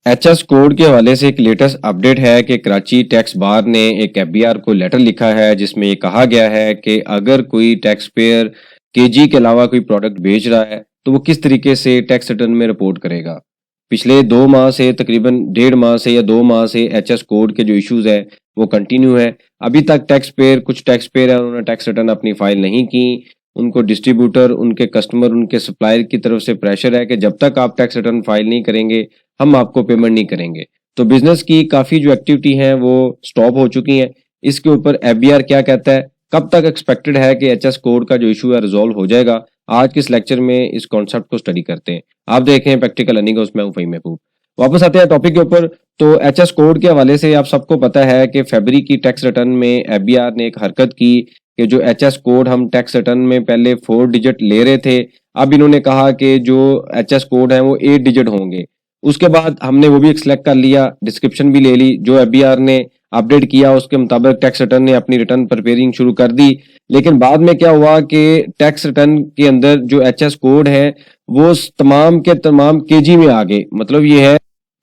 HS code के हवाले से एक लेटेस्ट अपडेट है कि कराची टैक्स बार ने एक एफबीआर को लेटर लिखा है जिसमें ये कहा गया है कि अगर कोई टैक्स पेयर केजी के अलावा कोई प्रोडक्ट बेच रहा है तो वो किस तरीके से टैक्स रिटर्न में रिपोर्ट करेगा। पिछले 2 माह से तकरीबन 1.5 माह से या 2 माह से एचएस कोड के जो इश्यूज है वो कंटिन्यू है। अभी तक कुछ टैक्स पेयर है उन्होंने टैक्स रिटर्न अपनी फाइल नहीं की। उनको डिस्ट्रीब्यूटर, उनके कस्टमर, उनके सप्लायर की तरफ से प्रेशर है कि जब तक आप टैक्स रिटर्न फाइल नहीं करेंगे हम आपको पेमेंट नहीं करेंगे। तो बिजनेस की काफ़ी जो एक्टिविटी हैं वो स्टॉप हो चुकी हैं। इसके ऊपर एफबीआर क्या कहता है, कब तक एक्सपेक्टेड है कि एचएस कोड का जो इशू है रिजॉल्व हो जाएगा, आज के इस लेक्चर में इस कॉन्सेप्ट को स्टडी करते हैं। आप देखें प्रैक्टिकल अर्निंग, उसमें हूं फ़हीम महबूब। वापस आते हैं टॉपिक के ऊपर। तो एचएस कोड के हवाले से आप सबको पता है कि फरवरी की टैक्स रिटर्न में एफबीआर ने एक हरकत की कि जो एचएस कोड हम टैक्स रिटर्न में पहले 4 डिजिट ले रहे थे, अब इन्होंने कहा कि जो एचएस कोड है वो 8 डिजिट होंगे। उसके बाद हमने वो भी एक सिलेक्ट कर लिया, डिस्क्रिप्शन भी ले ली। जो एफबीआर ने अपडेट किया उसके मुताबिक टैक्स रिटर्न ने अपनी रिटर्न प्रिपेयरिंग शुरू कर दी। लेकिन बाद में क्या हुआ कि टैक्स रिटर्न के अंदर जो एचएस कोड है वो तमाम के तमाम केजी में आ गए। मतलब ये है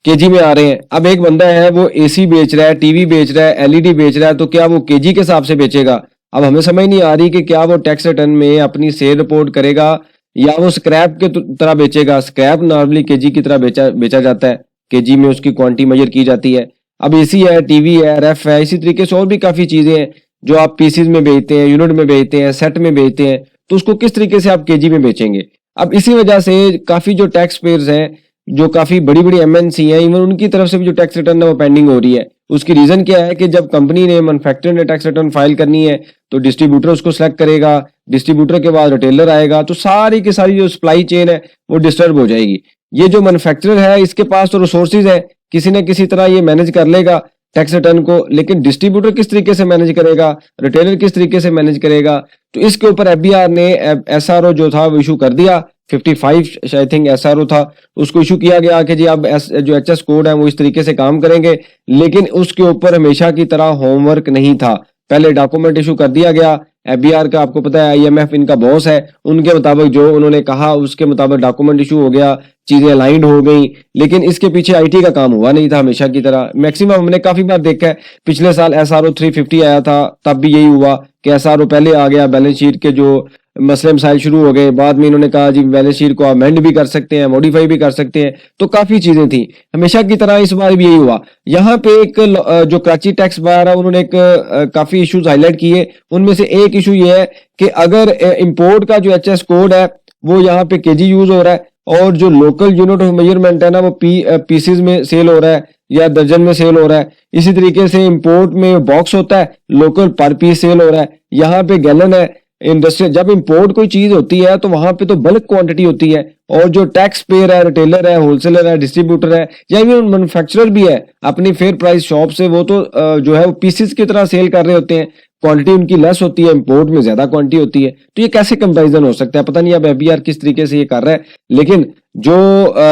केजी में आ रहे हैं। अब एक बंदा है वो एसी बेच रहा है, टीवी बेच रहा है, एलईडी बेच रहा है, तो क्या वो केजी के हिसाब से बेचेगा? अब हमें समझ नहीं आ रही कि क्या वो टैक्स रिटर्न में अपनी सेल रिपोर्ट करेगा या वो स्क्रैप के तरह बेचेगा। स्क्रैप नॉर्मली केजी की तरह बेचा जाता है, केजी में उसकी क्वांटिटी मेजर की जाती है। अब एसी है, टीवी है, रेफ है, इसी तरीके से और भी काफ़ी चीज़ें हैं जो आप पीसीज में बेचते हैं, यूनिट में बेचते हैं, सेट में बेचते हैं, तो उसको किस तरीके से आप केजी में बेचेंगे। अब इसी वजह से काफ़ी जो टैक्स पेयर्स हैं, जो काफ़ी बड़ी बड़ी एमएनसी हैं, इवन उनकी तरफ से भी जो टैक्स रिटर्न है वो पेंडिंग हो रही है। उसकी रीज़न क्या है कि जब कंपनी ने, मैन्युफैक्चरर ने टैक्स रिटर्न फाइल करनी है तो डिस्ट्रीब्यूटर उसको सेलेक्ट करेगा, डिस्ट्रीब्यूटर के बाद रिटेलर आएगा, तो सारी की सारी जो सप्लाई चेन है वो डिस्टर्ब हो जाएगी। ये जो मैन्युफैक्चरर है इसके पास तो रिसोर्सेज है, किसी न किसी तरह ये मैनेज कर लेगा टैक्स रिटर्न को, लेकिन डिस्ट्रीब्यूटर किस तरीके से मैनेज करेगा, रिटेलर किस तरीके से मैनेज करेगा। तो इसके ऊपर एफबीआर ने एसआरओ जो था वो इशू कर दिया। 55 आई थिंक एसआरओ था, उसको इशू किया गया कि जी अब जो एचएस कोड है वो इस तरीके से काम करेंगे। लेकिन उसके ऊपर हमेशा की तरह होमवर्क नहीं था। पहले डॉक्यूमेंट इशू कर दिया गया एफबीआर का, आपको पता है आईएमएफ इनका बॉस है, उनके मुताबिक जो उन्होंने कहा उसके मुताबिक डॉक्यूमेंट इशू हो गया, चीजें अलाइंड हो गई। लेकिन इसके पीछे आईटी का काम हुआ नहीं था हमेशा की तरह। मैक्सिमम हमने काफी बार देखा है, पिछले साल एसआरओ 350 आया था तब भी यही हुआ कि एसआरओ पहले आ गया, बैलेंस शीट के जो मसले मसाइल शुरू हो गए, बाद में इन्होंने कहा जी बैलेंस शीट को अमेंड भी कर सकते हैं, मॉडिफाई भी कर सकते हैं, तो काफी चीजें थी। हमेशा की तरह इस बार भी यही हुआ। यहाँ पे एक जो कराची टैक्स बार है उन्होंने एक काफी इश्यूज हाईलाइट किए। उनमें से एक इशू ये है कि अगर इंपोर्ट का जो एचएस कोड है वो यहाँ पे केजी यूज हो रहा है और जो लोकल यूनिट ऑफ मेजरमेंट है ना वो पीसीज में सेल हो रहा है या दर्जन में सेल हो रहा है। इसी तरीके से इंपोर्ट में बॉक्स होता है, लोकल पर पीस सेल हो रहा है, यहाँ पे गैलन है। इंडस्ट्री जब इंपोर्ट कोई चीज होती है तो वहां पे तो बल्क क्वांटिटी होती है, और जो टैक्स पेयर है, रिटेलर है, होलसेलर है, डिस्ट्रीब्यूटर है या इवन मैन्युफैक्चरर भी है अपनी फेयर प्राइस शॉप से, वो तो जो है वो पीसेस की तरह सेल कर रहे होते हैं। क्वांटिटी उनकी लेस होती है, इंपोर्ट में ज्यादा क्वांटिटी होती है। तो ये कैसे कंपैरिजन हो सकता है, पता नहीं अब एफबीआर किस तरीके से ये कर रहा है। लेकिन जो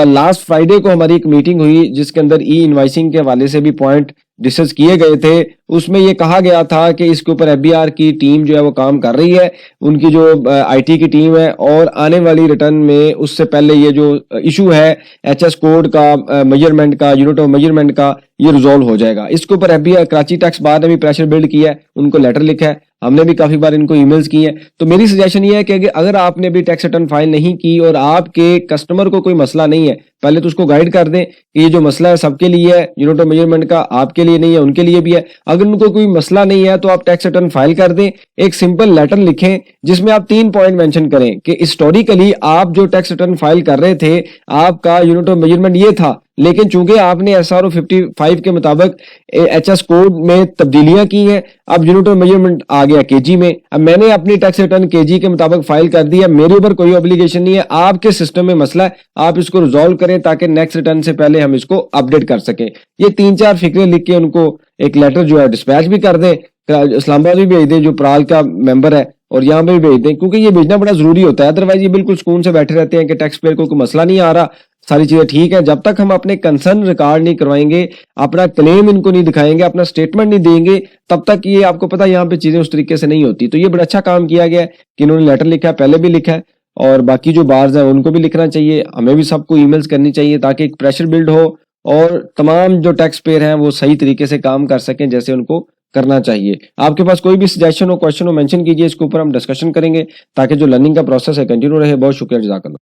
लास्ट फ्राइडे को हमारी एक मीटिंग हुई जिसके अंदर ई इनवाइसिंग के हवाले से भी पॉइंट डिस्कस किए गए थे, उसमें ये कहा गया था कि इसके ऊपर एफबीआर की टीम जो है वो काम कर रही है, उनकी जो आईटी की टीम है, और आने वाली रिटर्न में उससे पहले ये जो इशू है एचएस कोड का, मेजरमेंट का, यूनिट ऑफ मेजरमेंट का, ये रिजॉल्व हो जाएगा। इसके ऊपर एफबीआर कराची टैक्स बार ने भी प्रेशर बिल्ड किया है, उनको लेटर लिखा है, हमने भी काफी बार इनको ईमेल्स किए हैं। तो मेरी सजेशन ये है कि अगर आपने भी टैक्स रिटर्न फाइल नहीं की और आपके कस्टमर को कोई मसला नहीं है, पहले तो उसको गाइड कर दें कि ये जो मसला है सबके लिए है, यूनिट ऑफ मेजरमेंट का आपके लिए नहीं है, उनके लिए भी है। अगर उनको कोई मसला नहीं है तो आप टैक्स रिटर्न फाइल कर दें, एक सिंपल लेटर लिखें जिसमें आप 3 पॉइंट मेंशन करें कि हिस्टोरिकली आप जो टैक्स रिटर्न फाइल कर रहे थे आपका यूनिट ऑफ मेजरमेंट ये था, लेकिन चूंकि आपने एसआरओ 55 के मुताबिक एचएस कोड में तब्दीलियां की हैं, अब यूनिट ऑफ मेजरमेंट आ गया केजी में। अब मैंने अपनी टैक्स रिटर्न केजी के मुताबिक फाइल कर दिया, मेरे ऊपर कोई ऑब्लिगेशन नहीं है, आपके सिस्टम में मसला है, आप इसको रिजॉल्व करें ताकि नेक्स्ट रिटर्न से पहले हम इसको अपडेट कर सकें। ये 3-4 फिक्रे लिख के उनको एक लेटर जो है डिस्पैच भी कर दें, इस्लामाबाद भी भेज दें जो प्राल का मेंबर है, और यहाँ पे भी भेज दें, क्योंकि ये भेजना बड़ा जरूरी होता है। अदरवाइज ये बिल्कुल सुकून से बैठे रहते हैं कि टैक्स पेयर को कोई मसला नहीं आ रहा, सारी चीजें ठीक है। जब तक हम अपने कंसर्न रिकॉर्ड नहीं करवाएंगे, अपना क्लेम इनको नहीं दिखाएंगे, अपना स्टेटमेंट नहीं देंगे, तब तक ये आपको पता है यहाँ पे चीजें उस तरीके से नहीं होती। तो ये बड़ा अच्छा काम किया गया है कि इन्होंने लेटर लिखा है, पहले भी लिखा है, और बाकी जो बार्स हैं उनको भी लिखना चाहिए, हमें भी सबको ईमेल्स करनी चाहिए ताकि एक प्रेशर बिल्ड हो और तमाम जो टैक्स पेयर हैं वो सही तरीके से काम कर सकें जैसे उनको करना चाहिए। आपके पास कोई भी सजेशन हो, क्वेश्चन हो, मेंशन कीजिए, इसके ऊपर हम डिस्कशन करेंगे ताकि जो लर्निंग का प्रोसेस है कंटिन्यू रहे। बहुत शुक्रिया, जज़ाकल्लाह।